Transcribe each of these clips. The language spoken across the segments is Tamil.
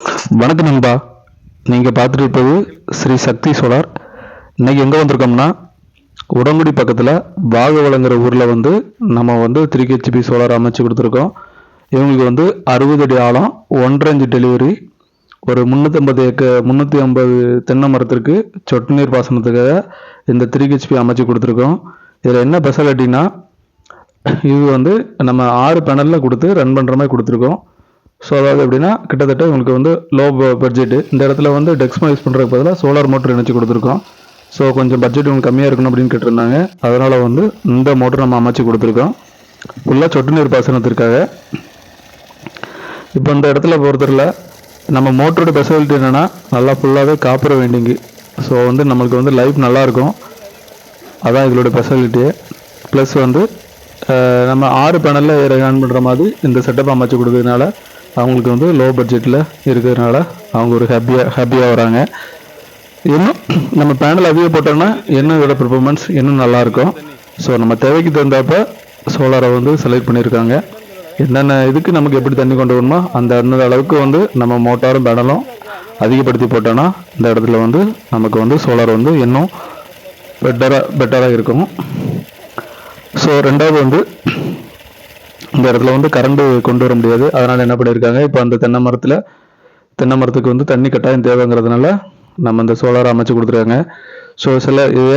வணக்கம் நண்பா. நீங்கள் பார்த்துட்டு இருப்பது ஸ்ரீ சக்தி சோலார். இன்னைக்கு எங்கே வந்திருக்கோம்னா உடங்குடி பக்கத்தில் பாகவளங்கிற ஊரில் நம்ம 3 ஹெச்பி சோலார் அமைச்சு கொடுத்துருக்கோம். இவங்களுக்கு 60 அடி ஆழம், 1.5 இன்ச் டெலிவரி, ஒரு 350 தென்னை மரத்திற்கு சொட்டு நீர் பாசனத்துக்காக இந்த 3 ஹெச்பி அமைச்சு கொடுத்துருக்கோம். இதில் என்ன ஸ்பெஷாலிட்டினா, இது நம்ம 6 பேனலில் கொடுத்து ரன் பண்ணுற மாதிரி கொடுத்துருக்கோம். ஸோ அதாவது எப்படின்னா, கிட்டத்தட்ட உங்களுக்கு லோ பட்ஜெட்டு. இந்த இடத்துல டெக்ஸ்மா யூஸ் பண்ணுறதுக்கு பதிலாக சோலார் மோட்டர் இணைச்சி கொடுத்துருக்கோம். ஸோ கொஞ்சம் பட்ஜெட் உங்களுக்கு கம்மியாக இருக்கணும் அப்படின்னு கேட்டிருந்தாங்க. அதனால் இந்த மோட்டர் நம்ம அமைச்சு கொடுத்துருக்கோம், ஃபுல்லாக சொட்டு நீர் பாசனத்திற்காக. இப்போ இந்த இடத்துல பொறுத்தவரையில் நம்ம மோட்டரோட ஸ்பெஷாலிட்டி என்னென்னா, நல்லா ஃபுல்லாகவே காப்பர் வைண்டிங்கு. ஸோ நம்மளுக்கு லைஃப் நல்லாயிருக்கும். அதான் இதோட ஸ்பெஷாலிட்டியே. ப்ளஸ் நம்ம 6 பேனலில் ரன் பண்ணுற மாதிரி இந்த செட்டப் அமைச்சு கொடுக்கறதுனால அவங்களுக்கு லோ பட்ஜெட்டில் இருக்கிறதுனால அவங்க ஒரு ஹாப்பியாக வராங்க. இன்னும் நம்ம பேனல் அதிகம் போட்டோம்னா இன்னும் இதோட பெர்ஃபார்மன்ஸ் இன்னும் நல்லாயிருக்கும். ஸோ நம்ம தேவைக்கு தகுந்தப்ப சோலாரை செலக்ட் பண்ணியிருக்காங்க. என்னென்ன இதுக்கு நமக்கு எப்படி தண்ணி கொண்டு வரணுமோ அந்த அளவுக்கு நம்ம மோட்டாரும் பேனலும் அதிகப்படுத்தி போட்டோன்னா இந்த இடத்துல நமக்கு சோலார் இன்னும் பெட்டராக இருக்கும். ஸோ ரெண்டாவது இந்த இடத்துல கரண்ட் கொண்டு வர முடியாது. அதனால் என்ன பண்ணியிருக்காங்க, இப்போ அந்த தென்னை மரத்துக்கு தண்ணி கட்டாயம் தேவைங்கிறதுனால நம்ம இந்த சோலார் அமைச்சு கொடுத்துருக்காங்க. ஸோ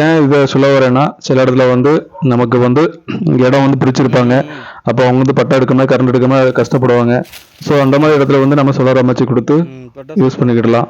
ஏன் இதை சொல்ல வரேன்னா, சில இடத்துல நமக்கு இடம் பிரிச்சிருப்பாங்க. அப்போ அவங்க பட்டா எடுக்காம கரண்ட் எடுக்காம கஷ்டப்படுவாங்க. ஸோ அந்த மாதிரி இடத்துல நம்ம சோலார் அமைச்சு கொடுத்து யூஸ் பண்ணிக்கிடலாம்.